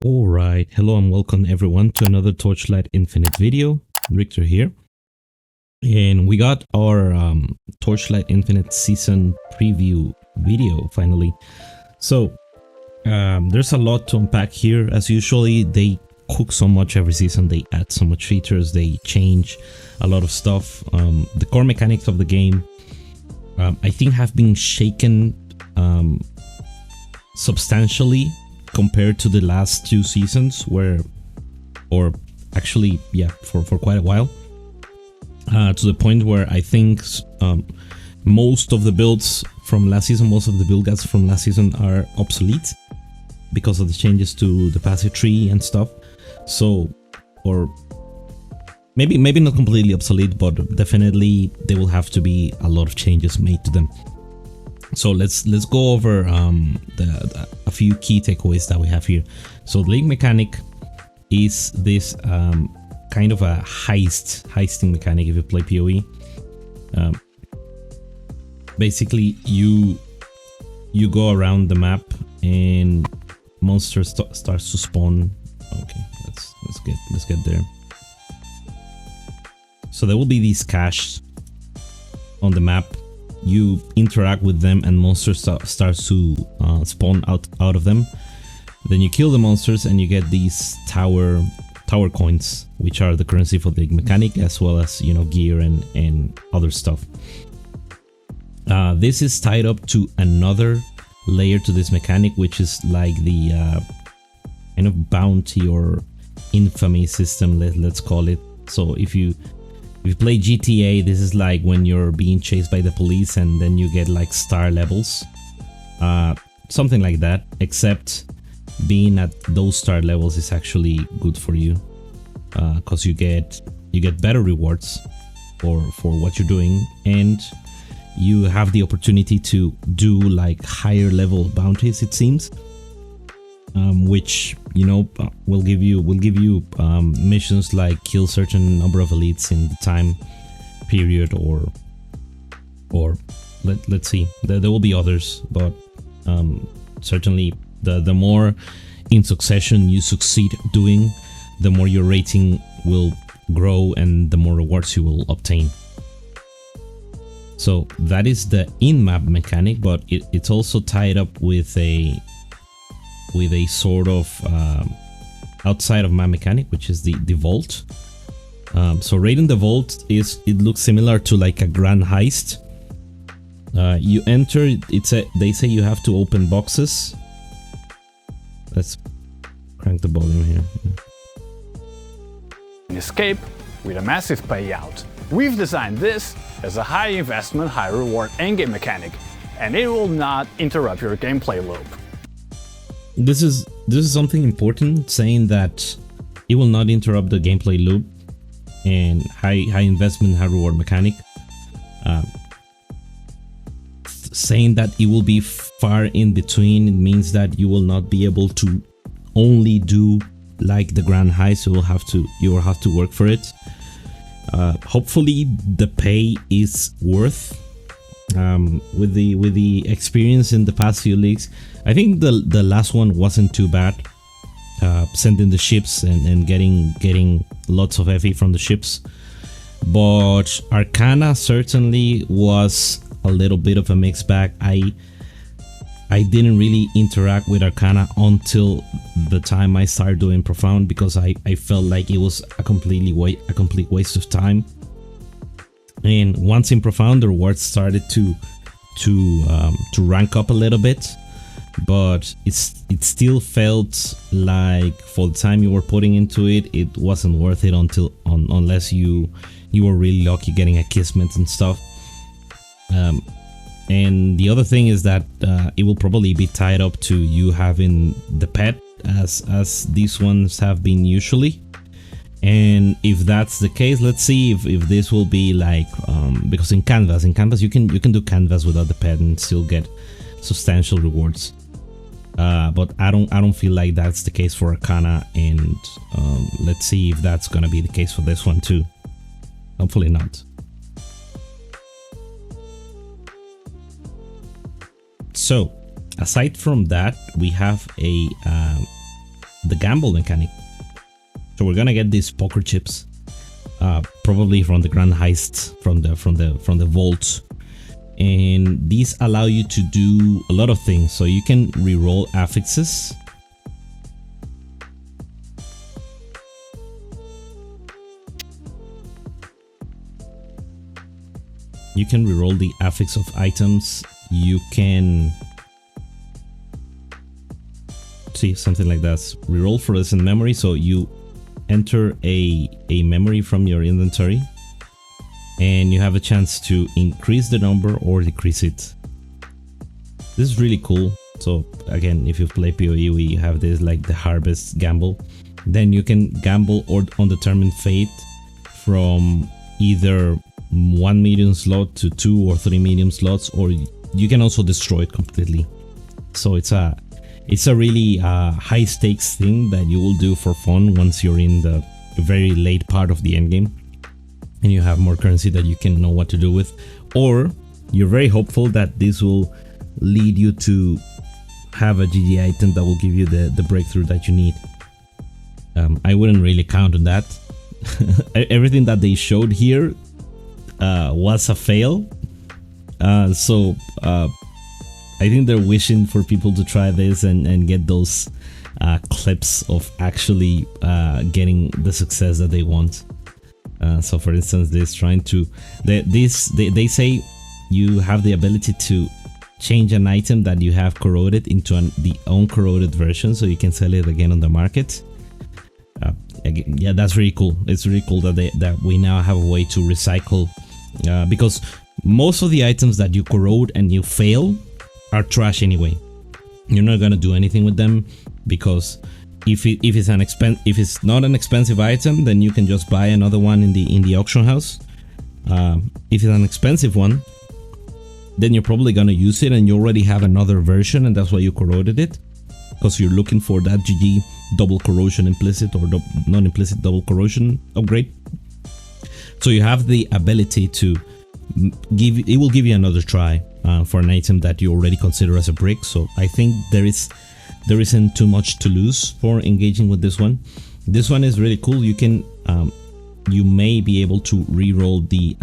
Alright, hello and welcome everyone to another Torchlight Infinite video. Richter here. And we got our Torchlight Infinite season preview video finally. So, there's a lot to unpack here. As usually, they cook so much every season, they add so much features, they change a lot of stuff. The core mechanics of the game, I think, have been shaken substantially compared to the last two seasons, or actually, yeah, for quite a while, to the point where I think most of the builds from last season, most of the build guides from last season are obsolete because of the changes to the passive tree and stuff. So, or maybe not completely obsolete, but definitely there will have to be a lot of changes made to them. So let's go over a few key takeaways that we have here. So the link mechanic is this kind of a heisting mechanic if you play PoE. Basically, you go around the map and monsters starts to spawn. Okay, let's get there. So there will be these caches on the map. You interact with them and monsters starts to spawn out of them. Then you kill the monsters and you get these tower coins, which are the currency for the mechanic, as well as, you know, gear and other stuff. This is tied up to another layer to this mechanic, which is like the kind of bounty or infamy system, let's call it. So if you play GTA, this is like when you're being chased by the police and then you get like star levels. Something like that, except being at those star levels is actually good for you, because you get better rewards for what you're doing, and you have the opportunity to do like higher level bounties, it seems, which, you know, will give you missions like kill certain number of elites in the time period, or let's see, there will be others, but certainly the more in succession you succeed doing, the more your rating will grow and the more rewards you will obtain. So that is the in-map mechanic, but it's also tied up with a sort of outside of map mechanic, which is the vault. So raiding the vault it looks similar to like a grand heist. You enter, they say you have to open boxes. Let's crank the volume here. An escape with a massive payout. We've designed this as a high investment, high reward endgame mechanic, and it will not interrupt your gameplay loop. This is something important, saying that it will not interrupt the gameplay loop, and high investment, high reward mechanic. Saying that it will be far in between, it means that you will not be able to only do like the grand heist. You will have to work for it. Hopefully the pay is worth, with the experience in the past few leagues. I think the last one wasn't too bad, sending the ships and getting lots of FE from the ships, but Arcana certainly was a little bit of a mixed bag. I didn't really interact with Arcana until the time I started doing Profound, because I felt like it was a complete waste of time. And once in Profound, the rewards started to rank up a little bit, but it still felt like for the time you were putting into it, it wasn't worth it unless you were really lucky getting a kismet and stuff. And the other thing is that it will probably be tied up to you having the pet, as these ones have been usually. And if that's the case, let's see if this will be like, because in Canvas you can do Canvas without the pet and still get substantial rewards. But I don't feel like that's the case for Arcana, and let's see if that's gonna be the case for this one too. Hopefully not. So aside from that, we have a the gamble mechanic. So we're gonna get these poker chips, probably from the Grand Heist, from the vault, and these allow you to do a lot of things. So you can reroll affixes. You can reroll the affix of items. You can see something like that. Reroll fluorescent memory. So you enter a memory from your inventory, and you have a chance to increase the number or decrease it. This is really cool. So again, if you play PoE, we have this like the harvest gamble. Then you can gamble or undetermined fate from either 1 medium slot to 2 or 3 medium slots, or you can also destroy it completely. So it's a really high stakes thing that you will do for fun once you're in the very late part of the endgame and you have more currency that you can know what to do with, or you're very hopeful that this will lead you to have a GG item that will give you the breakthrough that you need. I wouldn't really count on that. Everything that they showed here was a fail, so I think they're wishing for people to try this and get those clips of actually getting the success that they want. So for instance, this trying to they say you have the ability to change an item that you have corroded into the uncorroded version, so you can sell it again on the market. Yeah, that's really cool. It's really cool that we now have a way to recycle, because most of the items that you corrode and you fail are trash anyway. You're not gonna do anything with them, because if it's not an expensive item, then you can just buy another one in the auction house. If it's an expensive one, then you're probably gonna use it and you already have another version, and that's why you corroded it, because you're looking for that GG double corrosion implicit or non-implicit double corrosion upgrade. So you have the ability to it will give you another try for an item that you already consider as a brick. So I think there isn't too much to lose for engaging with this one. This one is really cool. You can you may be able to re-roll the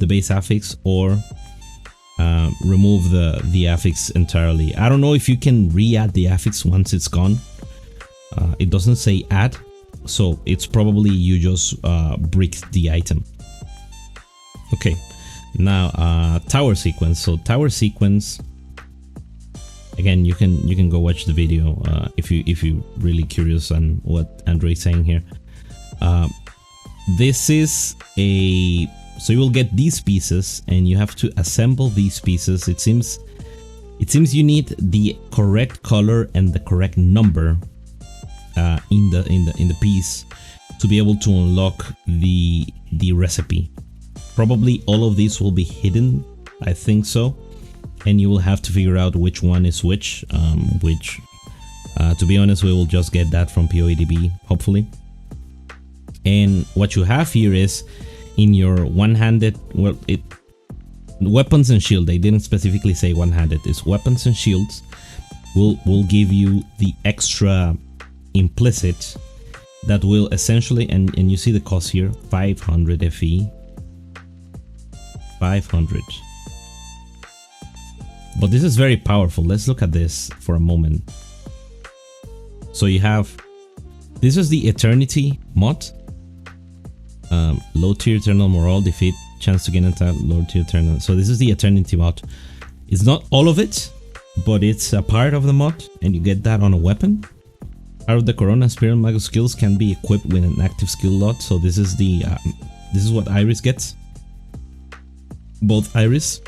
base affix, or remove the affix entirely. I don't know if you can re-add the affix once it's gone. It doesn't say add, so it's probably you just bricked the item. Okay, now tower sequence. So tower sequence, again, you can go watch the video if you're really curious on what Andrei's saying here. This is so you will get these pieces and you have to assemble these pieces. It seems you need the correct color and the correct number in the piece to be able to unlock the recipe. Probably all of these will be hidden, I think so, and you will have to figure out which one is which. To be honest, we will just get that from PoEDB, hopefully. And what you have here is in your one-handed, weapons and shield. They didn't specifically say one-handed. It's weapons and shields will give you the extra implicit that will essentially, and you see the cost here, 500 FE. 500. But this is very powerful. Let's look at this for a moment. So you have, this is the Eternity mod. Low tier eternal morale defeat, chance to gain attack, low tier eternal. So this is the Eternity mod. It's not all of it, but it's a part of the mod, and you get that on a weapon. Part of the Corona Spiral Magus skills can be equipped with an active skill lot. So this is the this is what Iris gets. Both Iris.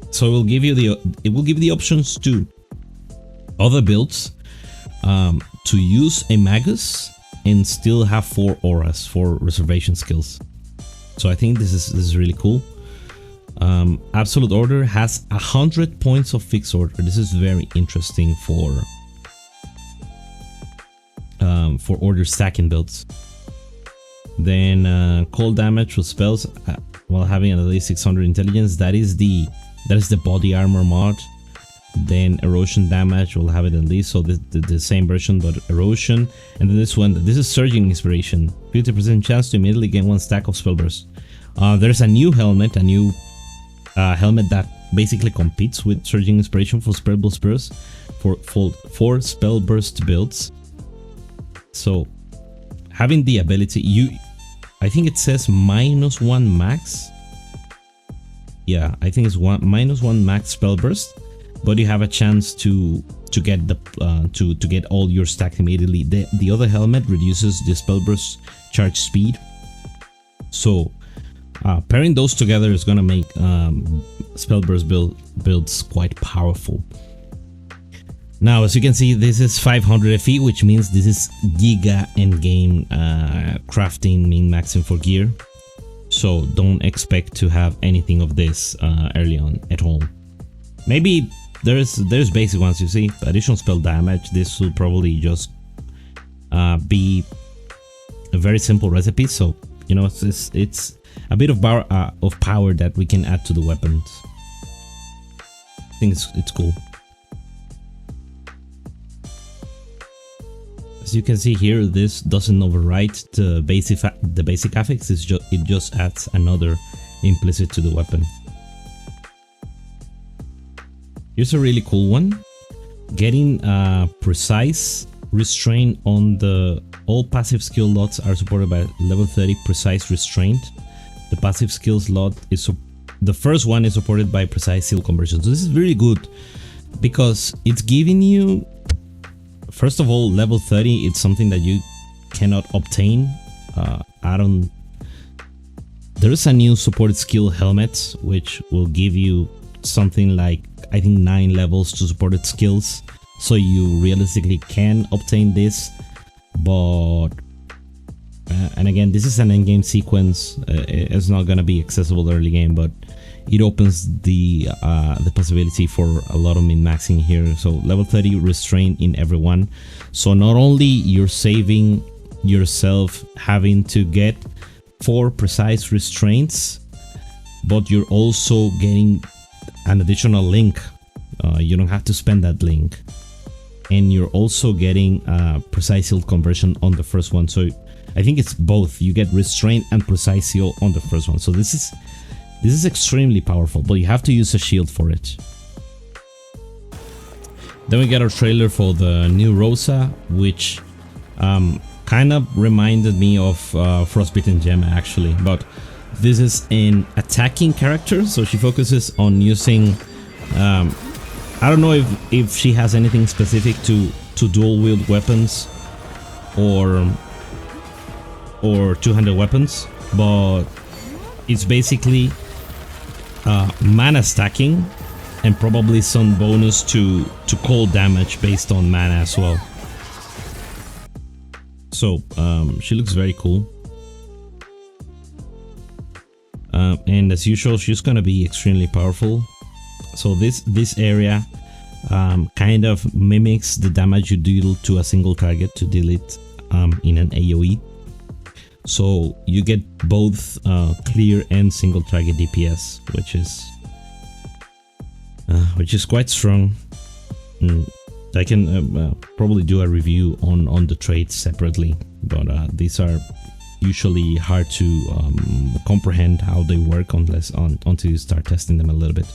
So it will give you the options to other builds to use a Magus and still have 4 auras, 4 reservation skills. So I think this is really cool. Absolute Order has 100 points of fixed order. This is very interesting for order stacking builds. Then cold damage with spells while having at least 600 intelligence. That is the body armor mod. Then erosion damage, we'll have it in this, so the same version but erosion. And then this one, this is surging inspiration, 50% chance to immediately gain 1 stack of spell burst. There's a new helmet, helmet that basically competes with surging inspiration for spell burst for spell burst builds. So having the ability, I think it says -1 max. Yeah, I think it's -1 max spell burst, but you have a chance to get the to get all your stacks immediately. The other helmet reduces the spell burst charge speed. So pairing those together is gonna make spell burst builds quite powerful. Now, as you can see, this is 500 FE, which means this is giga endgame crafting min-maxing for gear. So don't expect to have anything of this early on at all. Maybe there's basic ones, you see, additional spell damage. This will probably just be a very simple recipe. So you know, it's a bit of power that we can add to the weapons. I think it's cool. As you can see here, this doesn't overwrite the basic affix. It just adds another implicit to the weapon. Here's a really cool one. Getting precise restraint on all passive skill lots are supported by level 30 precise restraint. The passive skill slot is the first one is supported by precise seal conversion. So this is really good because it's giving you, first of all, level 30. It's something that you cannot obtain. There is a new supported skill helmet which will give you something like, I think, 9 levels to supported skills, so you realistically can obtain this. But and again, this is an endgame sequence. It's not gonna be accessible early game, but it opens the possibility for a lot of min-maxing here. So level 30 restraint in everyone. So not only you're saving yourself having to get 4 precise restraints, but you're also getting an additional link. You don't have to spend that link, and you're also getting precise seal conversion on the first one. So I think it's both. You get restraint and precise seal on the first one. So this is extremely powerful, but you have to use a shield for it. Then we get our trailer for the new Rosa, which kind of reminded me of Frostbitten Gemma actually, but this is an attacking character, so she focuses on using I don't know if she has anything specific to dual wield weapons or two-handed weapons, but it's basically mana stacking and probably some bonus to cold damage based on mana as well. So she looks very cool. And as usual, she's gonna be extremely powerful. So this area kind of mimics the damage you deal to a single target to deal it in an AoE. So you get both clear and single target DPS, which is quite strong. I can probably do a review on the traits separately, but these are usually hard to comprehend how they work until you start testing them a little bit.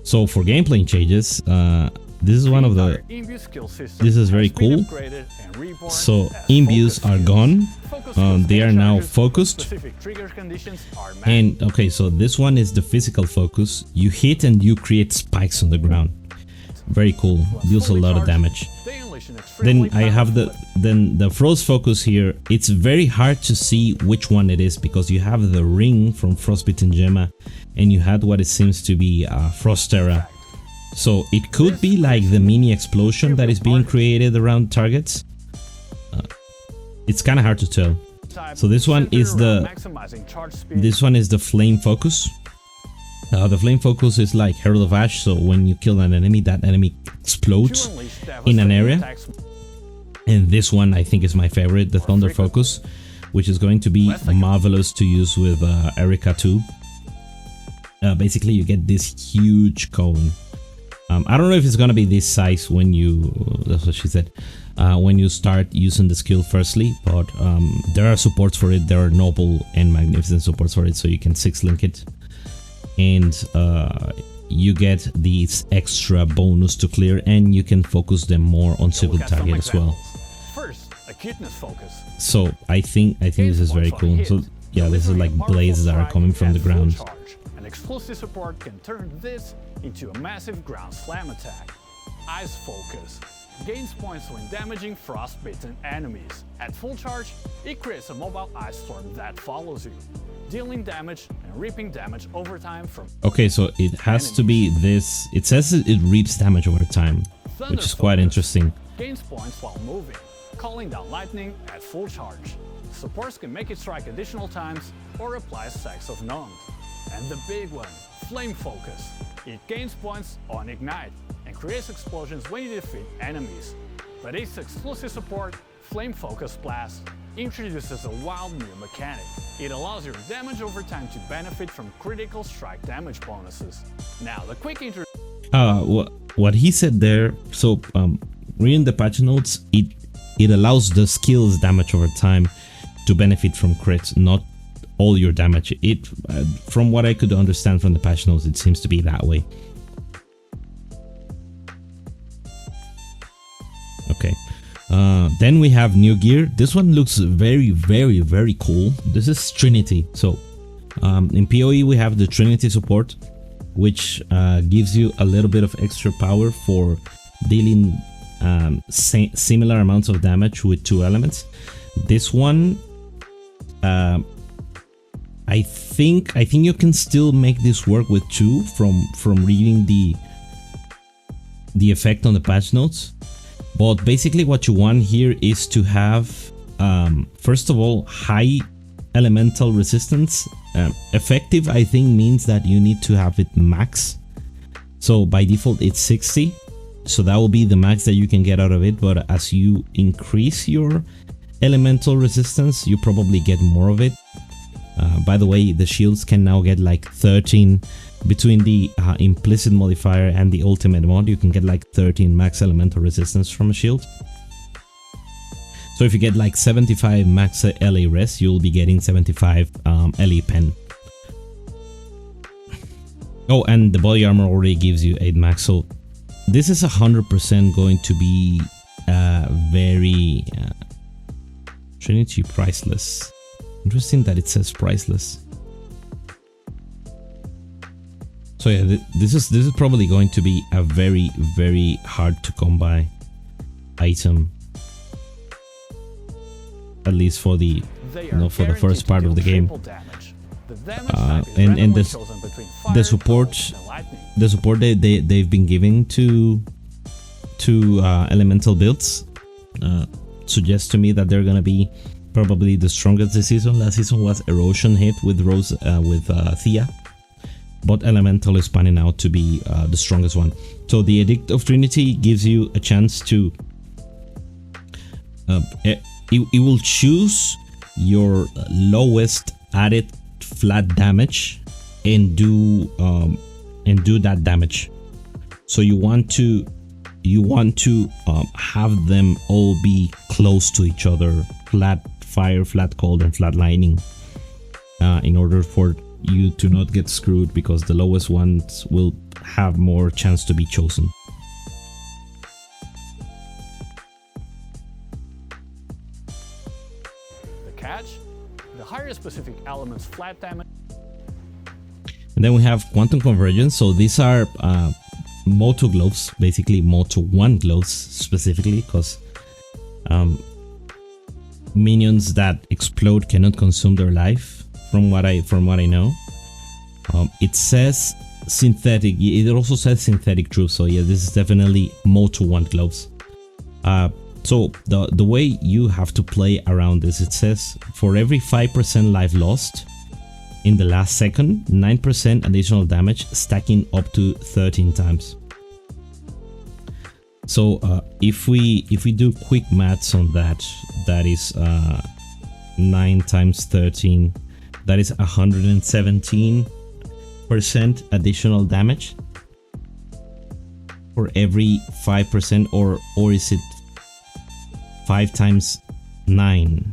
So for gameplay changes, this is one of the. This is very cool. So imbues are gone. They are now focused. And okay, so this one is the physical focus. You hit and you create spikes on the ground. Very cool. Deals a lot of damage. Then I have the frost focus here. It's very hard to see which one it is because you have the ring from Frostbitten Gemma and you had what it seems to be Frostera. So it could be like the mini explosion that is being created around targets. It's kind of hard to tell. So this one is the flame focus. The flame focus is like Herald of Ash, so when you kill an enemy, that enemy explodes in an area. And this one I think is my favorite, the Thunder focus, which is going to be marvelous to use with Erika too. Basically you get this huge cone I don't know if it's gonna be this size when you, that's what she said, when you start using the skill firstly, but there are supports for it. There are noble and magnificent supports for it, so you can 6-link it, and you get these extra bonus to clear, and you can focus them more on single target as well. First, a cuteness focus. So I think this is very cool. So yeah, this is like blades that are coming from the ground. An exclusive support can turn this into a massive ground slam attack. Ice focus gains points when damaging frostbitten enemies. At full charge, it creates a mobile ice storm that follows you, dealing damage and reaping damage over time from Okay, so it has to be this. It says it reaps damage over time, which is quite interesting. Gains points while moving, calling down lightning at full charge. Supports can make it strike additional times or apply stacks of numbed. And the big one, flame focus. It gains points on ignite and creates explosions when you defeat enemies. But its exclusive support, flame focus blast, introduces a wild new mechanic. It allows your damage over time to benefit from critical strike damage bonuses. Now the quick intro. What he said there. So reading the patch notes, it allows the skills damage over time to benefit from crits, not all your damage. It from what I could understand from the patch notes, it seems to be that way. Okay. Then we have new gear. This one looks very, very, very cool. This is Trinity. So in PoE we have the Trinity support, which gives you a little bit of extra power for dealing similar amounts of damage with 2 elements. This one, I think you can still make this work with 2 from reading the effect on the patch notes. But basically what you want here is to have, first of all, high elemental resistance. Effective, I think, means that you need to have it max. So by default it's 60. So that will be the max that you can get out of it. But as you increase your elemental resistance, you probably get more of it. By the way, the shields can now get like 13 between the implicit modifier and the ultimate mod. You can get like 13 max elemental resistance from a shield. So if you get like 75 max LA res, you'll be getting 75 LE pen. Oh, and the body armor already gives you 8 max. So this is 100% going to be very Trinity priceless. Interesting that it says priceless. So yeah, this is probably going to be a very, very hard to come by item, at least for the for the first part of the game. And the support they've been giving to elemental builds suggests to me that they're gonna be probably the strongest this season. Last season was Erosion hit with Rose with Thea, but Elemental is panning out to be the strongest one. So the Edict of Trinity gives you a chance to it will choose your lowest added flat damage and do that damage. So you want to have them all be close to each other, flat fire, flat cold, and flat lightning, in order for you to not get screwed, because the lowest ones will have more chance to be chosen. The catch? The higher specific elements flat damage. And then we have Quantum Convergence. So these are Moto gloves, basically Moto 1 gloves specifically, because minions that explode cannot consume their life, from what I know. It says synthetic. It also says synthetic truth. So yeah, this is definitely Moto 1 gloves. So the way you have to play around this, it says for every 5% life lost in the last second, 9% additional damage, stacking up to 13 times. So if we do quick maths on that, that is 9 times 13, that is 117% additional damage. for every 5%, or is it 5 times 9?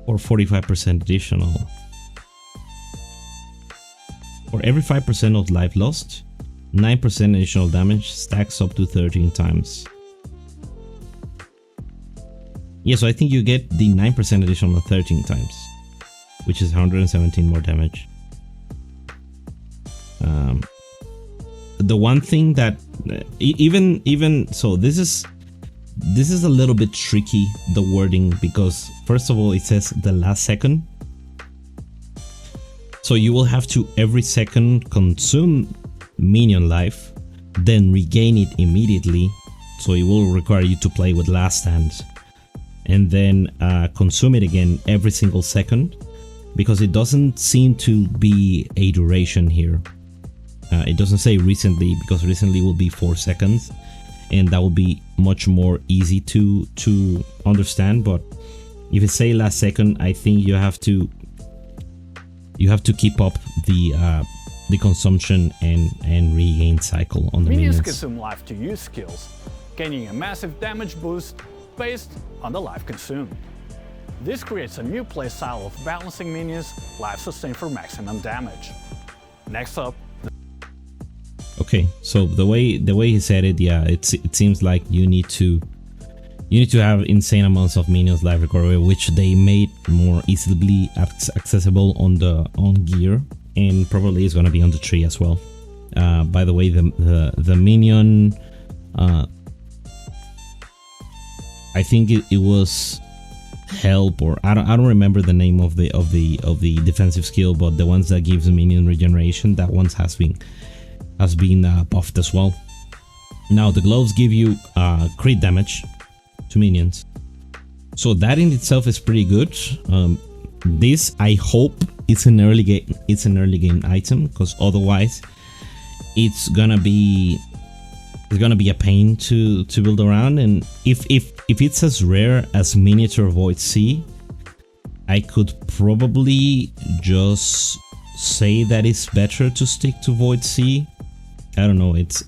Or 45% additional. For every 5% of life lost, 9% additional damage stacks up to 13 times. Yeah, so I think you get the 9% additional 13 times, which is 117 more damage. The one thing that even so, this is a little bit tricky, the wording, because first of all it says the last second, so you will have to every second consume minion life, then regain it immediately, so it will require you to play with last stand, and then consume it again every single second, because it doesn't seem to be a duration here. It doesn't say recently, because recently will be 4 seconds, and that will be much more easy to understand. But if you say last second, I think you have to keep up the consumption and regain cycle on the minions. Consume life to use skills, gaining a massive damage boost based on the life consumed. This creates a new playstyle of balancing minions life sustain for maximum damage. Next up. Okay, so the way he said it, yeah, it seems like you need to have insane amounts of minions life recovery, which they made more easily accessible on gear, and probably is gonna be on the tree as well. By the way, the minion, I think it was help, or I don't remember the name of the defensive skill, but the ones that gives minion regeneration, that ones has been buffed as well. Now the gloves give you crit damage to minions, so that in itself is pretty good. This, I hope, it's an early game item, because otherwise it's gonna be a pain to build around. And if it's as rare as miniature Void Sea, I could probably just say that it's better to stick to Void Sea. I don't know, it's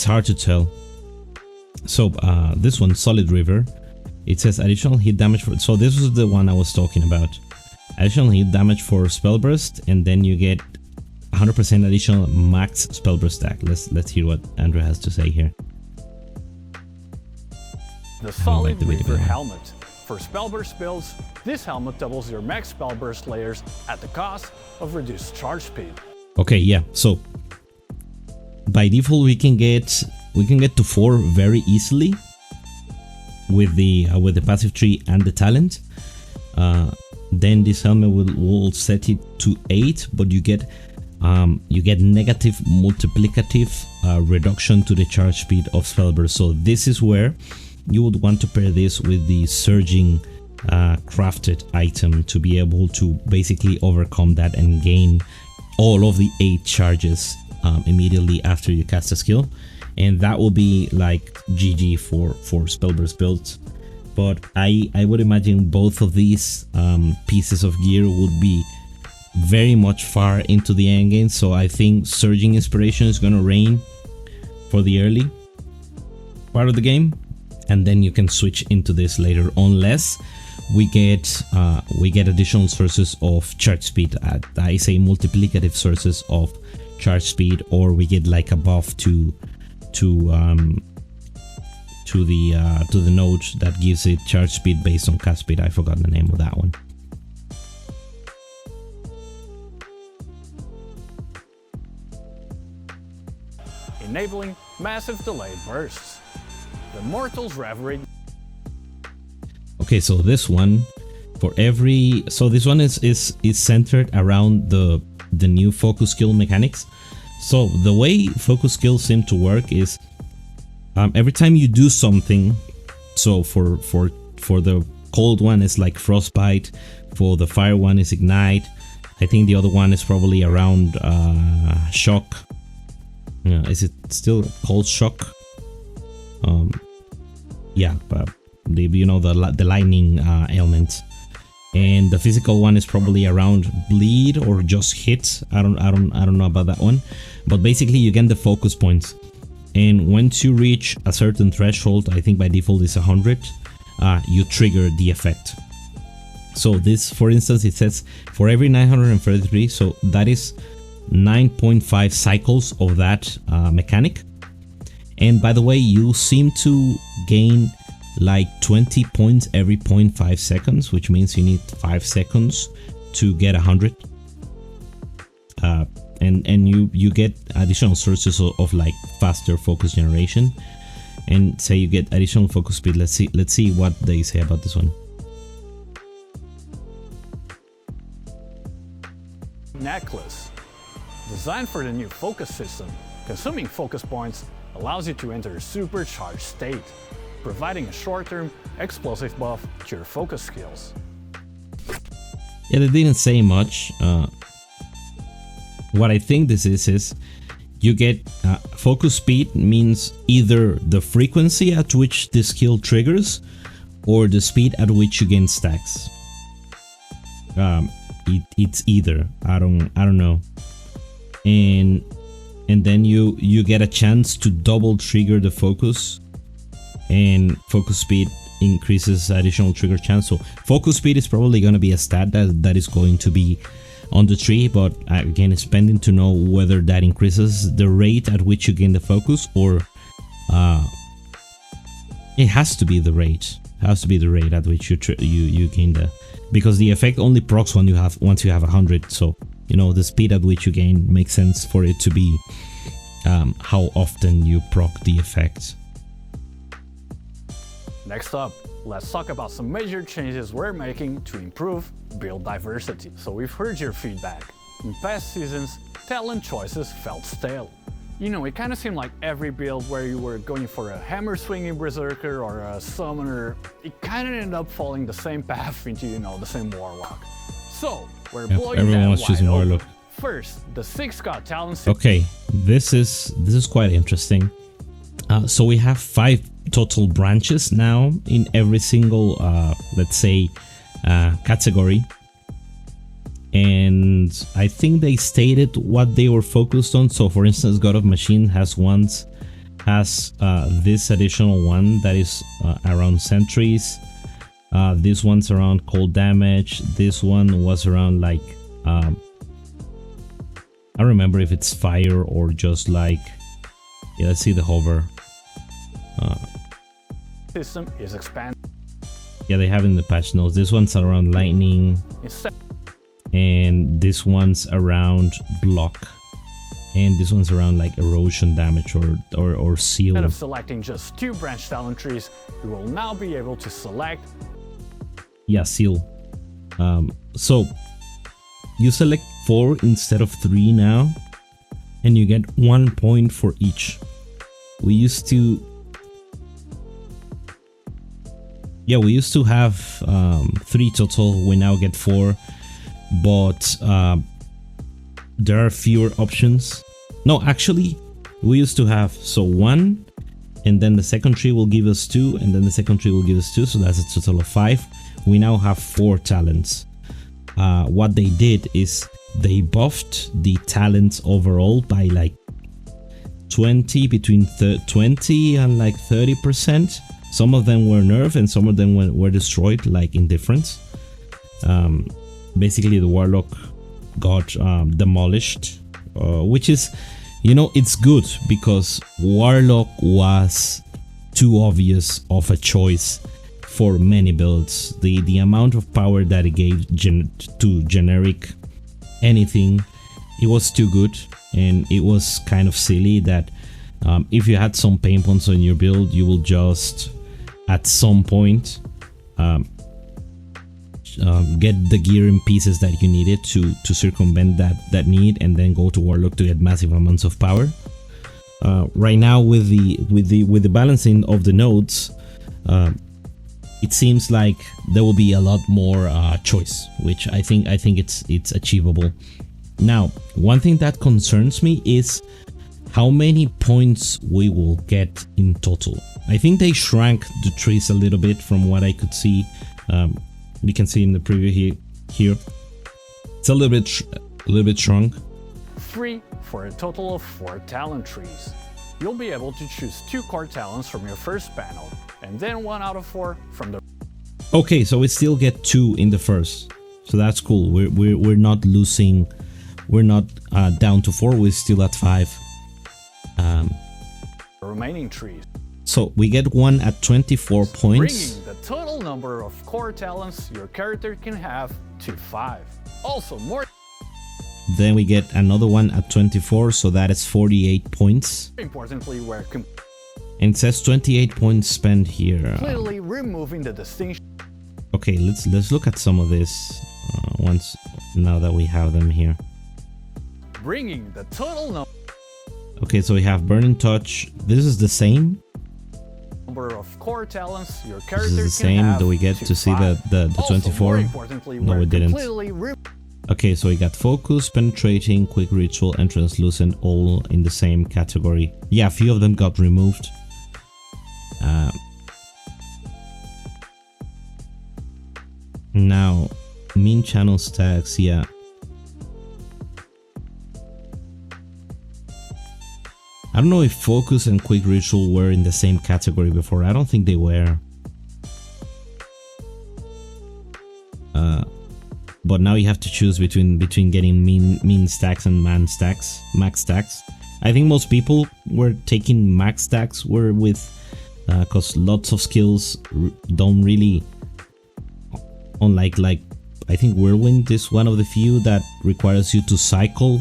hard to tell. So this one, Solid River, it says additional hit damage for, so this was the one I was talking about. Additional hit damage for spell burst, and then you get 100% additional max spell burst stack. Let's hear what Andrew has to say here. The Solid River helmet. For spell burst builds, this helmet doubles your max spell burst layers at the cost of reduced charge speed. Okay, yeah, so by default we can get to 4 very easily with the passive tree and the talent. Then this helmet will set it to 8, but you get negative multiplicative reduction to the charge speed of spell burst. So this is where you would want to pair this with the surging crafted item to be able to basically overcome that and gain all of the 8 charges immediately after you cast a skill, and that will be like GG for spellburst builds. But I would imagine both of these pieces of gear would be very much far into the end game, so I think Surging Inspiration is gonna reign for the early part of the game, and then you can switch into this later, unless we get additional sources of charge speed. I say multiplicative sources of charge speed, or we get like a buff to the node that gives it charge speed based on cast speed. I forgot the name of that one. Enabling massive delayed bursts. The Mortal's Reverie. Okay, so this one, this one is centered around the new focus skill mechanics. So the way focus skills seem to work is every time you do something, so for the cold one is like frostbite, for the fire one is ignite, I think the other one is probably around shock. Is it still called shock? Yeah, but the lightning element. and the physical one is probably around bleed or just hit. I don't know about that one, but basically you get the focus points, and once you reach a certain threshold, I think by default is 100, you trigger the effect. So this, for instance, it says for every 933, so that is 9.5 cycles of that mechanic. And by the way, you seem to gain like 20 points every 0.5 seconds, which means you need 5 seconds to get 100. And you get additional sources of like faster focus generation, and say you get additional focus speed. Let's see what they say about this one. Necklace. Designed for the new focus system, consuming focus points allows you to enter a supercharged state, providing a short-term explosive buff to your focus skills. Yeah, they didn't say much. What I think this is you get focus speed means either the frequency at which the skill triggers or the speed at which you gain stacks. It's either. I don't know. And then you get a chance to double trigger the focus, and focus speed increases additional trigger chance. So focus speed is probably going to be a stat that is going to be on the tree, but again, it's pending to know whether that increases the rate at which you gain the focus, or it has to be the rate. It has to be the rate at which you gain the, because the effect only procs once you have 100. So you know, the speed at which you gain makes sense for it to be how often you proc the effect. Next up, let's talk about some major changes we're making to improve build diversity. So we've heard your feedback. In past seasons, talent choices felt stale. You know, it kind of seemed like every build where you were going for a hammer swinging berserker or a summoner, it kind of ended up following the same path into, you know, the same warlock. So we're blowing everyone that was choosing wide open. warlock. First, the 6 god talents. Okay, this is quite interesting. So we have 5 total branches now in every single let's say category, and I think they stated what they were focused on. So for instance, God of Machine has this additional one that is around sentries. This one's around cold damage. This one was around like I don't remember if it's fire or just like, yeah, let's see the hover. System is expanded. Yeah, they have in the patch notes. This one's around lightning, and this one's around block, and this one's around like erosion damage or seal. Instead of selecting just 2 branch talent trees, you will now be able to select. Yeah, seal. So you select 4 instead of 3 now, and you get 1 point for each. We used to have 3 total. We now get 4, but there are fewer options. No, actually, we used to have 1, and then the second tree will give us 2, and then the second tree will give us 2, so that's a total of 5. We now have 4 talents. What they did is they buffed the talents overall by like 20, between 20 and like 30%. Some of them were nerfed and some of them were destroyed, like indifference. Basically the warlock got demolished, which is, you know, it's good because warlock was too obvious of a choice for many builds. The amount of power that it gave to generic anything, it was too good, and it was kind of silly that if you had some pain points on your build, you will just at some point get the gear and pieces that you needed to circumvent that need, and then go to warlock to get massive amounts of power. Right now with the balancing of the nodes, it seems like there will be a lot more choice, which I think it's achievable. Now, one thing that concerns me is how many points we will get in total. I think they shrank the trees a little bit from what I could see. You can see in the preview here. It's a little bit shrunk. 3 for a total of 4 talent trees. You'll be able to choose 2 core talents from your first panel, and then 1 out of 4 from the... Okay, so we still get 2 in the first, so that's cool. We're not losing, we're not down to 4. We're still at 5. remaining trees. So we get 1 at 24 points. Bringing the total number of core talents your character can have to 5. Also more... Then we get another one at 24, so that is 48 points. Importantly, we're and it says 28 points spent here. completely removing the distinction. Okay, let's look at some of this once now that we have them here. Bringing the total Okay, so we have Burning Touch. This is the same. number of core talents your This character is the can same. have Do we get to see the Also, 24? more importantly, No, we're we didn't. completely Okay, so we got Focus, Penetrating, Quick Ritual, and Translucent all in the same category. Yeah, a few of them got removed. Now, mean channel stacks, yeah. I don't know if Focus and Quick Ritual were in the same category before. I don't think they were. But now you have to choose between getting mean stacks and max stacks. I think most people were taking max stacks were with because lots of skills don't really, unlike I think Whirlwind is one of the few that requires you to cycle.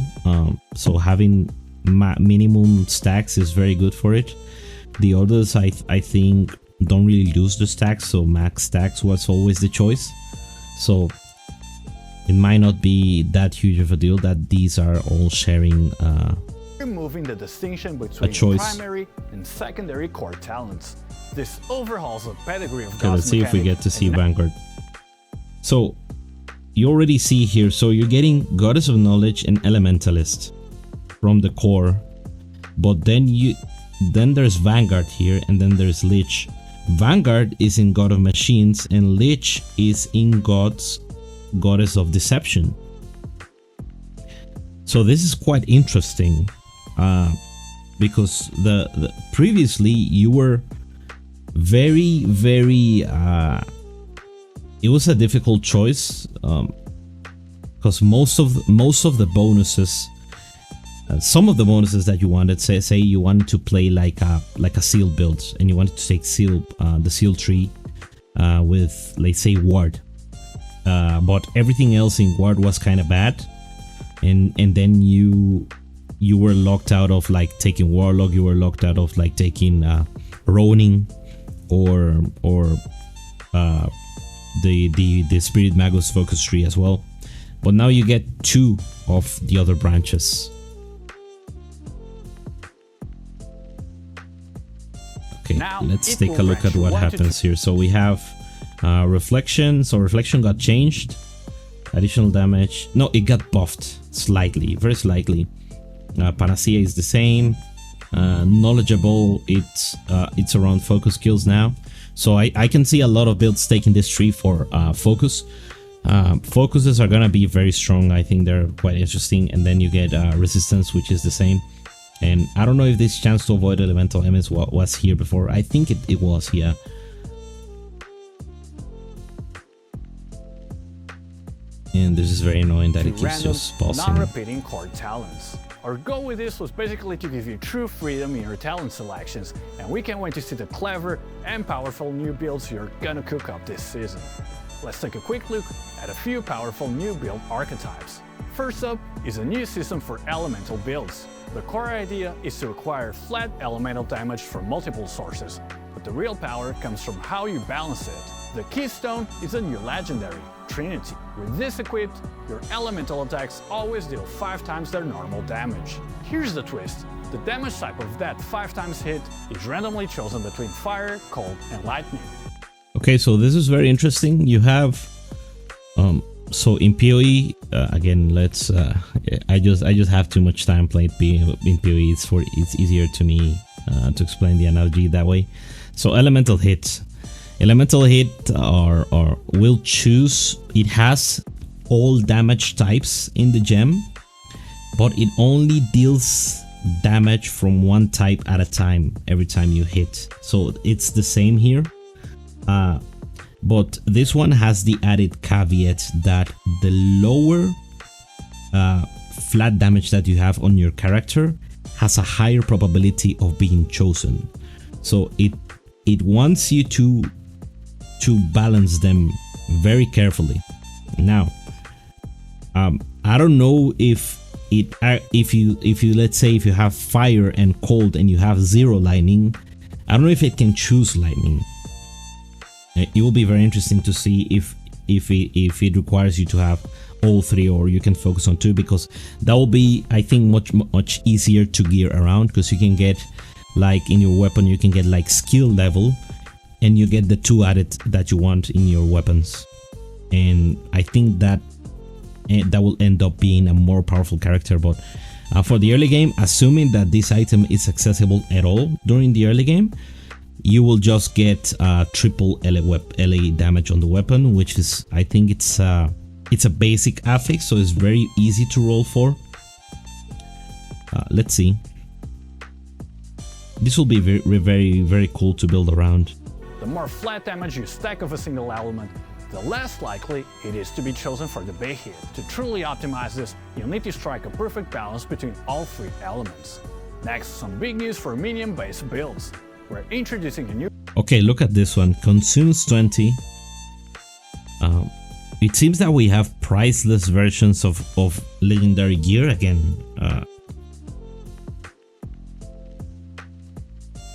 So having minimum stacks is very good for it. The others I think don't really lose the stacks, so max stacks was always the choice. So it might not be that huge of a deal that these are all sharing removing the distinction between primary and secondary core talents. This overhauls the pedigree of Okay, let's see if we get to see Vanguard. So you already see here, so you're getting Goddess of Knowledge and Elementalist from the core, but then there's Vanguard here, and then there's Lich. Vanguard is in God of Machines, and Lich is in Goddess of Deception. So this is quite interesting, because the previously you were very it was a difficult choice, because most of the bonuses, some of the bonuses that you wanted, say you wanted to play like a seal build, and you wanted to take the seal tree with, let's say, ward, but everything else in ward was kind of bad, and then you were locked out of like taking warlock, you were locked out of like taking Ronin or the Spirit Magus focus tree as well. But now you get 2 of the other branches. Okay, Now, let's take a look at what happens here. So we have Reflection. So Reflection got changed. Additional damage. No, it got buffed slightly, very slightly. Panacea is the same. Knowledgeable, it's around focus skills now. So I can see a lot of builds taking this tree for focus. Focuses are gonna be very strong. I think they're quite interesting. And then you get resistance, which is the same. And I don't know if this chance to avoid elemental elements was here before. I think it was here. And this is very annoying that it keeps just pausing. Non-repeating core talents. Our goal with this was basically to give you true freedom in your talent selections, and we can't wait to see the clever and powerful new builds you're gonna cook up this season. Let's take a quick look at a few powerful new build archetypes. First up is a new system for elemental builds. The core idea is to acquire flat elemental damage from multiple sources, but the real power comes from how you balance it. The keystone is a new legendary, Trinity. With this equipped, your elemental attacks always deal 5 times their normal damage. Here's the twist. The damage type of that 5 times hit is randomly chosen between fire, cold, and lightning. Okay, so this is very interesting. You have so in PoE, again, let's I just have too much time played in PoE. It's easier to me to explain the analogy that way. So elemental hit, Elemental hit or will choose. It has all damage types in the gem, but it only deals damage from one type at a time every time you hit. So it's the same here, but this one has the added caveat that the lower flat damage that you have on your character has a higher probability of being chosen. So it wants you to balance them very carefully. Now, I don't know if you let's say if you have fire and cold and you have 0 lightning, I don't know if it can choose lightning. It will be very interesting to see if it requires you to have all 3 or you can focus on 2, because that will be, I think, much easier to gear around, because you can get, like, in your weapon you can get like skill level and you get the 2 added that you want in your weapons, and I think that will end up being a more powerful character. But for the early game, assuming that this item is accessible at all during the early game, you will just get triple LA damage on the weapon, which is, I think it's a basic affix, so it's very easy to roll for. Let's see. This will be very cool to build around. The more flat damage you stack of a single element, the less likely it is to be chosen for the big hit. To truly optimize this, you'll need to strike a perfect balance between all 3 elements. Next, some big news for minion-based builds. We're introducing a new... Okay, look at this one. Consumes 20. It seems that we have priceless versions of legendary gear again.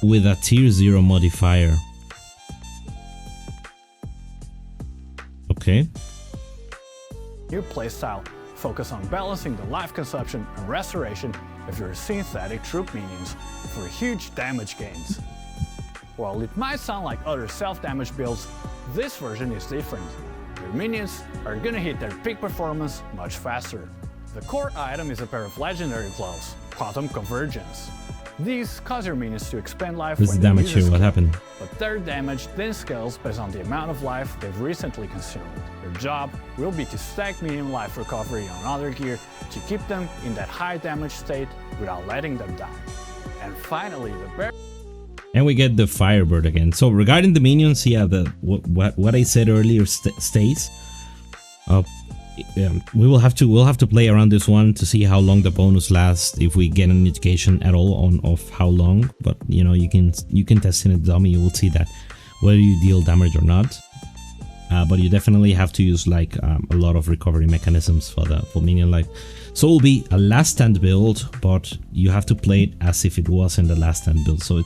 With a tier 0 modifier. Okay. New playstyle focus on balancing the life consumption and restoration of your synthetic troop minions for huge damage gains. While it might sound like other self-damage builds, this version is different. Your minions are gonna hit their peak performance much faster. The core item is a pair of legendary gloves, Quantum Convergence. These cause your minions to expand life when they use a skill, what happened? But their damage then scales based on the amount of life they've recently consumed. Your job will be to stack minion life recovery on other gear to keep them in that high damage state without letting them die. And finally, and we get the Firebird again. So regarding the minions, yeah, what I said earlier stays. We'll have to play around this one to see how long the bonus lasts, if we get an indication at all of how long. But you know, you can test in a dummy, you will see that whether you deal damage or not. But you definitely have to use like a lot of recovery mechanisms for minion life. So it will be a last stand build, but you have to play it as if it was in the last stand build. So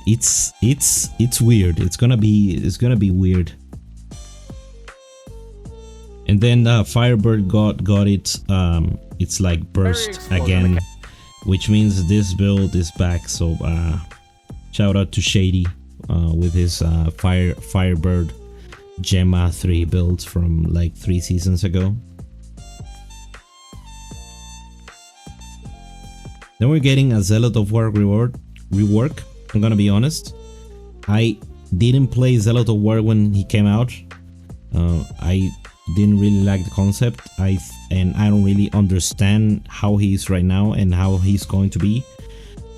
it's weird. It's gonna be weird. And then Firebird got it's like burst again, which means this build is back. So shout out to Shady with his Firebird Gemma 3 build from like 3 seasons ago. Then we're getting a Zealot of War rework. I'm gonna be honest, I didn't play Zealot of War when he came out. I didn't really like the concept. I don't really understand how he is right now and how he's going to be.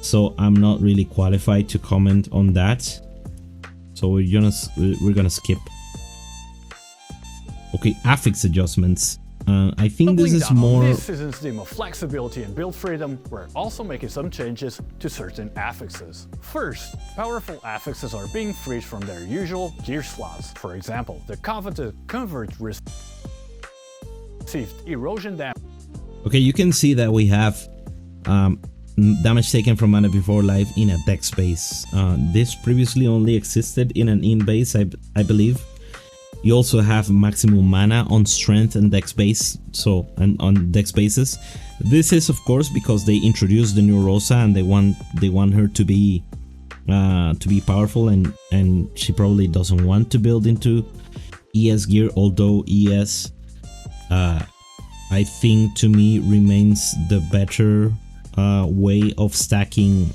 So I'm not really qualified to comment on that. So we're gonna skip. Okay, affix adjustments. I think this is more... This season's theme of flexibility and build freedom, we're also making some changes to certain affixes. First, powerful affixes are being freed from their usual gear slots. For example, the coveted Convert received erosion damage. Okay, you can see that we have damage taken from mana before life in a dex base. This previously only existed in an in base, I believe. You also have maximum mana on strength and dex base, so and on dex bases. This is of course because they introduced the new Rosa and they want her to be powerful, and she probably doesn't want to build into ES gear, although ES I think to me remains the better way of stacking,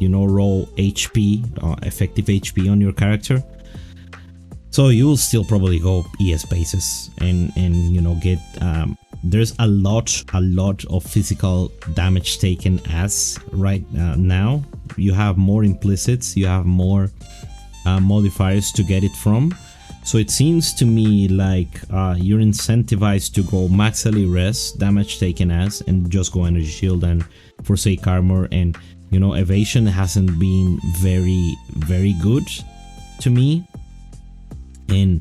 you know, raw HP, effective HP on your character. So you will still probably go ES bases and you know get there's a lot of physical damage taken as right now. You have more implicits, you have more modifiers to get it from. So it seems to me like you're incentivized to go maximally res, damage taken as, and just go energy shield and forsake armor. And you know, evasion hasn't been very good to me. And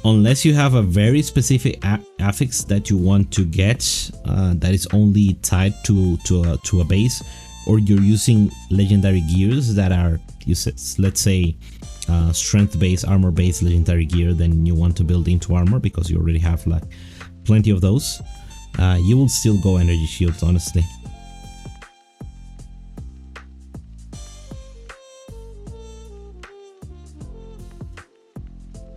unless you have a very specific affix that you want to get that is only tied to a base, or you're using legendary gears that are, let's say, strength base, armor base legendary gear, then you want to build into armor because you already have like plenty of those, you will still go energy shields, honestly.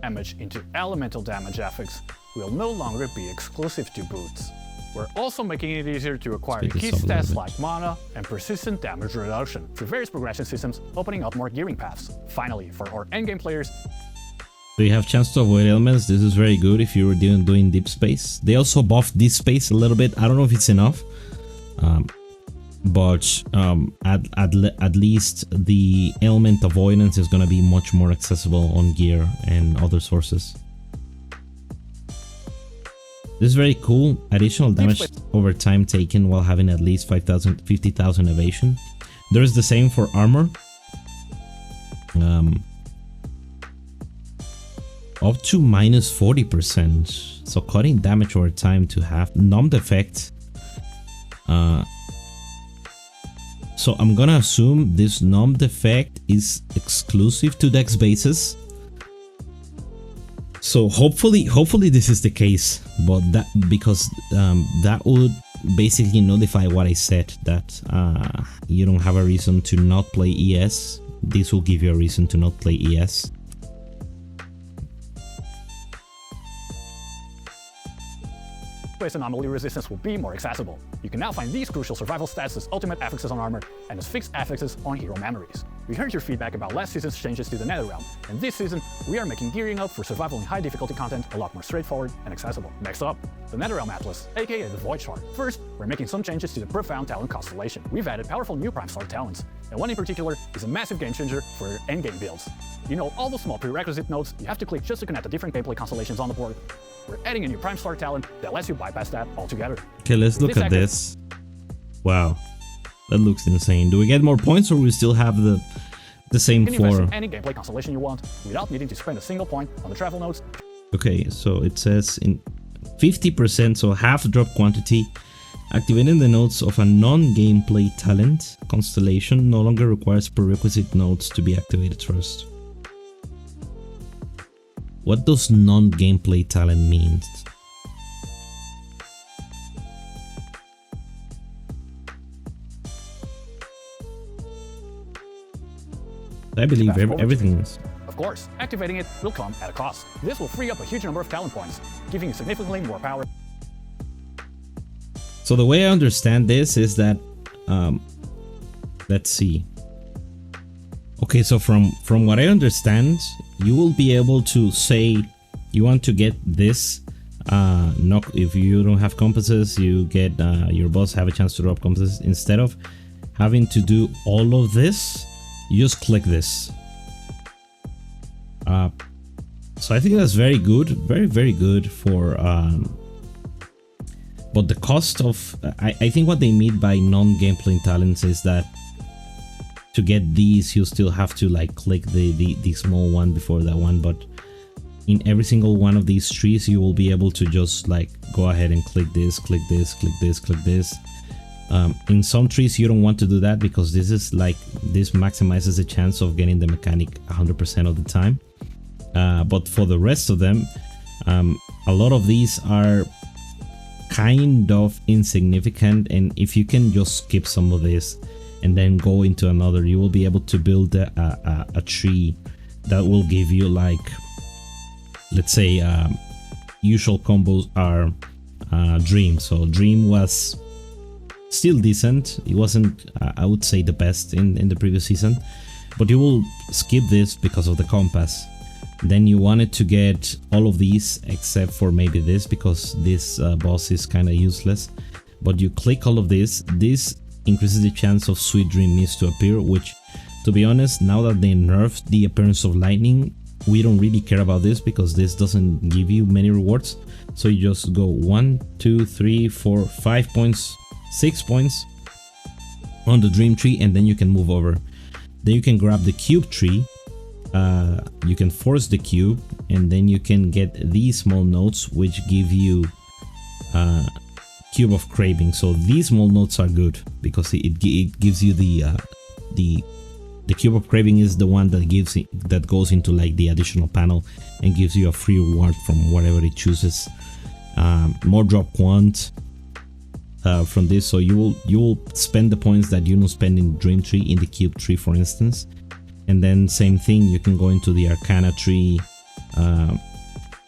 Damage into elemental damage affix will no longer be exclusive to boots. We're also making it easier to acquire key stats like mana and persistent damage reduction through various progression systems, opening up more gearing paths. Finally, for our endgame players, so you have chance to avoid elements. This is very good if you were doing deep space. They also buffed deep space a little bit. I don't know if it's enough, but at least the element avoidance is going to be much more accessible on gear and other sources. This is very cool. Additional damage over time taken while having at least 50,000 evasion. There is the same for armor. Up to minus 40%. So cutting damage over time to have numbed effect. So I'm gonna assume this numbed effect is exclusive to dex bases. So hopefully this is the case, but that because that would basically nullify what I said, that you don't have a reason to not play ES. This will give you a reason to not play ES. Anomaly resistance will be more accessible. You can now find these crucial survival stats as ultimate affixes on armor and as fixed affixes on hero memories. We heard your feedback about last season's changes to the Netherrealm, and this season we are making gearing up for survival in high difficulty content a lot more straightforward and accessible. Next up, the Netherrealm Atlas, aka the Void Shard. First, we're making some changes to the Profound Talent constellation. We've added powerful new Prime Star talents, and one in particular is a massive game changer for your endgame builds. You know, all the small prerequisite nodes you have to click just to connect the different gameplay constellations on the board. We're adding a new Prime Star talent that lets you bypass that altogether. Okay, let's look at this. Wow, that looks insane. Do we get more points, or we still have the same for any gameplay constellation you want without needing to spend a single point on the travel nodes? Okay, so it says in 50%, so half drop quantity. Activating the nodes of a non-gameplay talent constellation no longer requires prerequisite nodes to be activated first. What does non-gameplay talent mean? I believe everything is. Of course, activating it will come at a cost. This will free up a huge number of talent points, giving you significantly more power. So the way I understand this is that, let's see. Okay, so from what I understand, you will be able to say you want to get this. If you don't have compasses, you get your boss have a chance to drop compasses. Instead of having to do all of this, you just click this. So I think that's very good, very good for. But the cost of I think what they mean by non-gameplay talents is that to get these you still have to like click the small one before that one, but in every single one of these trees you will be able to just like go ahead and click this, click this, click this, click this. In some trees you don't want to do that because this is like this maximizes the chance of getting the mechanic 100% of the time, but for the rest of them a lot of these are kind of insignificant, and if you can just skip some of this and then go into another, you will be able to build a tree that will give you like, let's say usual combos are Dream. So Dream was still decent. It wasn't I would say the best in the previous season, but you will skip this because of the compass. Then you wanted to get all of these except for maybe this, because this boss is kind of useless. But you click all of this. This increases the chance of Sweet Dream Mist to appear, which, to be honest, now that they nerfed the appearance of lightning, we don't really care about this because this doesn't give you many rewards. So you just go 1, 2, 3, 4, 5 points, 6 points on the dream tree, and then you can move over. Then you can grab the cube tree. You can force the cube, and then you can get these small notes, which give you cube of craving. So these small notes are good because it gives you the cube of craving is the one that goes into like the additional panel and gives you a free reward from whatever it chooses. More drop quant from this, so you will spend the points that you don't spend in dream tree in the cube tree, for instance. And then same thing, you can go into the Arcana tree.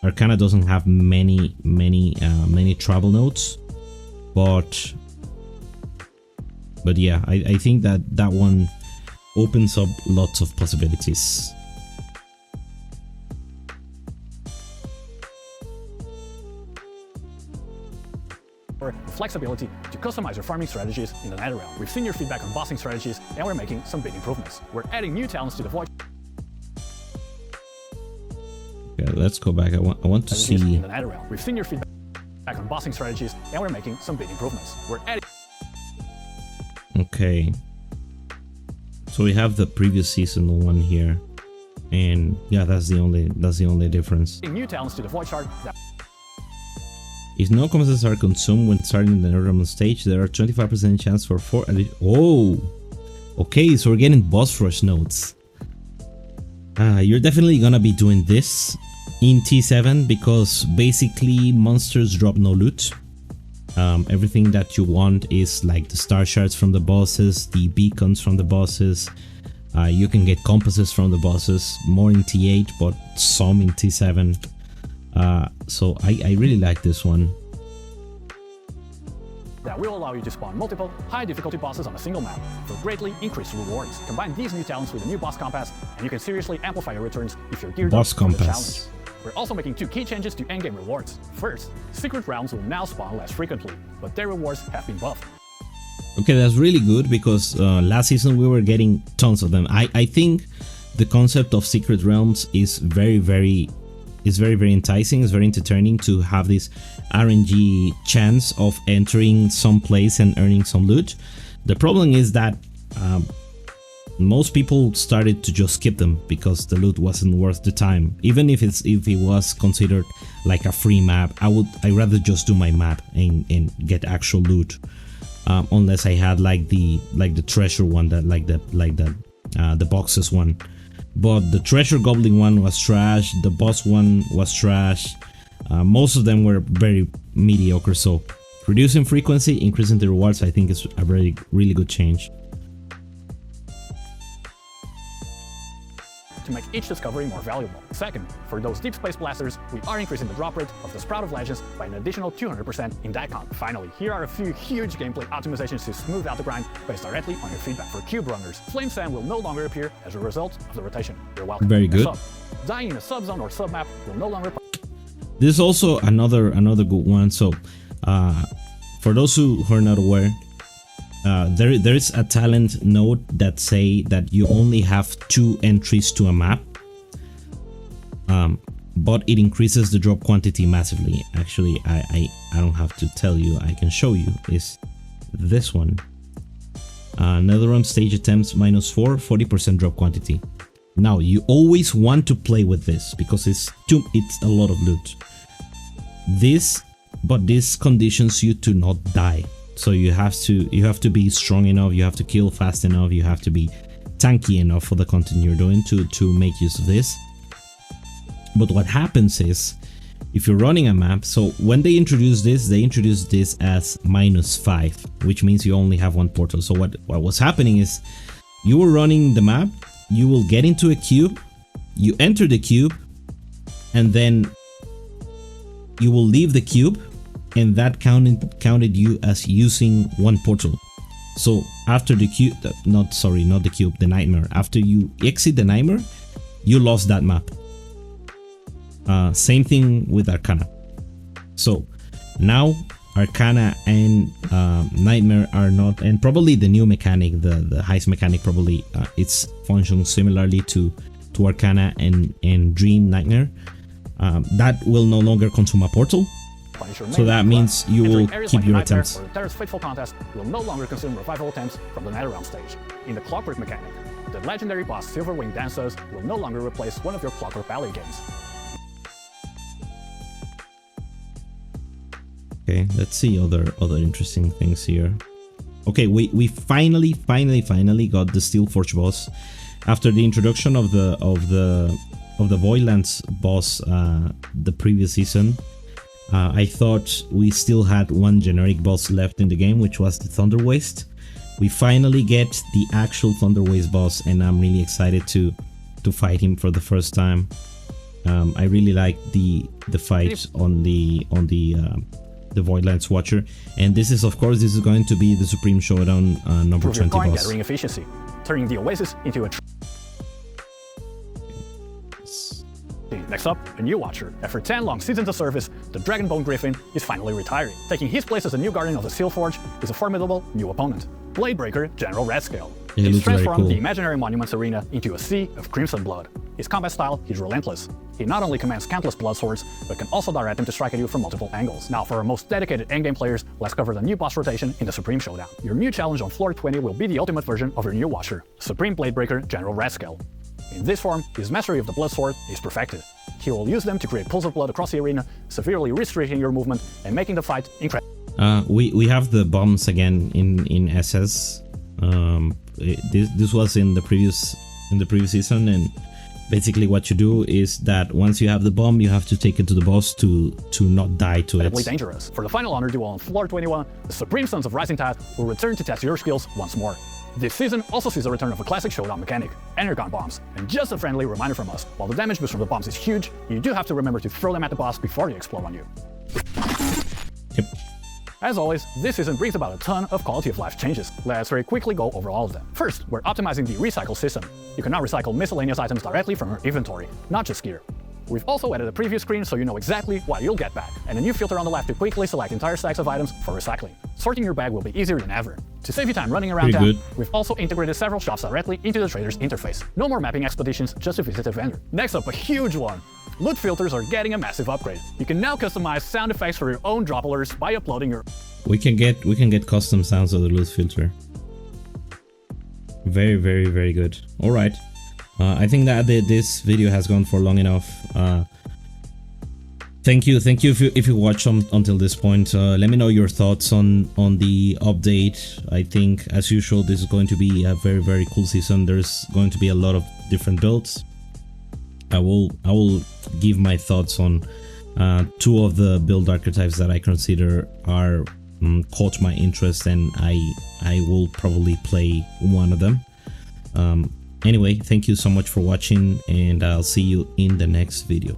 Arcana doesn't have many travel notes, but yeah, I think that one opens up lots of possibilities. Flexibility to customize your farming strategies in the Nether Realm. We've seen your feedback on bossing strategies, and we're making some big improvements. We're adding new talents to the void. Okay, let's go back. I want to see in the Nether Realm. We've seen your feedback on bossing strategies, and we're making some big improvements. We're adding. Okay. So we have the previous season one here, and yeah, that's the only difference. New talents to the void shard. If no components are consumed when starting the normal stage, there are 25% chance for 4 Oh! Okay, so we're getting boss rush notes. You're definitely gonna be doing this in T7 because basically monsters drop no loot. Everything that you want is like the star shards from the bosses, the beacons from the bosses. You can get compasses from the bosses, more in T8 but some in T7. So I really like this one. That will allow you to spawn multiple high difficulty bosses on a single map for greatly increased rewards. Combine these new talents with a new boss compass, and you can seriously amplify your returns if you're geared up for the challenge. We're also making 2 key changes to endgame rewards. First, secret realms will now spawn less frequently, but their rewards have been buffed. Okay, that's really good because last season we were getting tons of them. I think the concept of secret realms is very enticing. It's very entertaining to have this RNG chance of entering some place and earning some loot. The problem is that most people started to just skip them because the loot wasn't worth the time. Even if it was considered like a free map, I'd rather just do my map and get actual loot. Unless I had like the treasure one, that the boxes one. But the treasure goblin one was trash, the boss one was trash, most of them were very mediocre, so reducing frequency, increasing the rewards, I think is a really good change. To make each discovery more valuable. Second, for those deep space blasters, we are increasing the drop rate of the Sprout of Legends by an additional 200% in Daikon. Finally, here are a few huge gameplay optimizations to smooth out the grind based directly on your feedback. For cube runners, Flame Sand will no longer appear as a result of the rotation. You're welcome. Very good. Dying in a sub-zone or sub-map will no longer... This is also another good one. So, for those who are not aware, there is a talent node that say that you only have 2 entries to a map, but it increases the drop quantity massively. Actually, I don't have to tell you, I can show you. Is this one. NetherRealm stage attempts -4, 40% drop quantity. Now you always want to play with this because it's a lot of loot. But this conditions you to not die. So you have to be strong enough, you have to kill fast enough, you have to be tanky enough for the content you're doing to make use of this. But what happens is, if you're running a map, so when they introduced this as -5, which means you only have 1 portal. So what was happening is, you were running the map, you will get into a cube, you enter the cube, and then you will leave the cube, and that counted you as using 1 portal. So after the cube, not the cube, the nightmare. After you exit the nightmare, you lost that map. Same thing with Arcana. So now Arcana and Nightmare are not, and probably the new mechanic, the heist mechanic, probably it's functions similarly to Arcana and Dream Nightmare. That will no longer consume a portal. So that means you will keep your attempts. Terror's Fateful Contest will no longer consume revival attempts from the Netherrealm stage. In the Clockwork mechanic, the legendary boss Silverwing Dancers will no longer replace one of your Clockwork Ballet games. Okay, let's see other interesting things here. Okay, we finally got the Steelforge boss after the introduction of the Voidlands boss the previous season. I thought we still had one generic boss left in the game, which was the Thunder Waste. We finally get the actual Thunder Waste boss, and I'm really excited to fight him for the first time. I really like the fight on the Voidlands Watcher, and this is going to be the Supreme Showdown number 20 boss. Gathering efficiency, turning the Oasis into a. Next up, a new Watcher. After 10 long seasons of service, the Dragonbone Griffin is finally retiring. Taking his place as a new Guardian of the Steelforge is a formidable new opponent, Bladebreaker General Redscale. He's transformed the imaginary monuments arena into a sea of crimson blood. His combat style is relentless. He not only commands countless blood swords, but can also direct them to strike at you from multiple angles. Now, for our most dedicated endgame players, let's cover the new boss rotation in the Supreme Showdown. Your new challenge on floor 20 will be the ultimate version of your new Watcher, Supreme Bladebreaker General Redscale. In this form, his mastery of the blood sword is perfected. He will use them to create pools of blood across the arena, severely restricting your movement and making the fight incredible. We have the bombs again in SS. This was in the previous season, and basically what you do is that once you have the bomb, you have to take it to the boss to not die to it. Dangerous. For the final honor duel on floor 21, the Supreme Sons of Rising Tide will return to test your skills once more. This season also sees the return of a classic showdown mechanic, Energon Bombs. And just a friendly reminder from us, while the damage boost from the bombs is huge, you do have to remember to throw them at the boss before they explode on you. Yep. As always, this season brings about a ton of quality of life changes. Let's very quickly go over all of them. First, we're optimizing the recycle system. You can now recycle miscellaneous items directly from your inventory, not just gear. We've also added a preview screen so you know exactly what you'll get back, and a new filter on the left to quickly select entire stacks of items for recycling. Sorting your bag will be easier than ever. To save you time running around town, we've also integrated several shops directly into the trader's interface. No more mapping expeditions just to visit a vendor. Next up, a huge one. Loot filters are getting a massive upgrade. You can now customize sound effects for your own drop alerts by uploading your... We can get custom sounds of the loot filter. Very, very, very good. All right. I think that this video has gone for long enough. Thank you if you watched until this point. Let me know your thoughts on the update. I think, as usual, this is going to be a very, very cool season. There's going to be a lot of different builds. I will give my thoughts on two of the build archetypes that I consider are caught my interest, and I will probably play one of them. Anyway, thank you so much for watching, and I'll see you in the next video.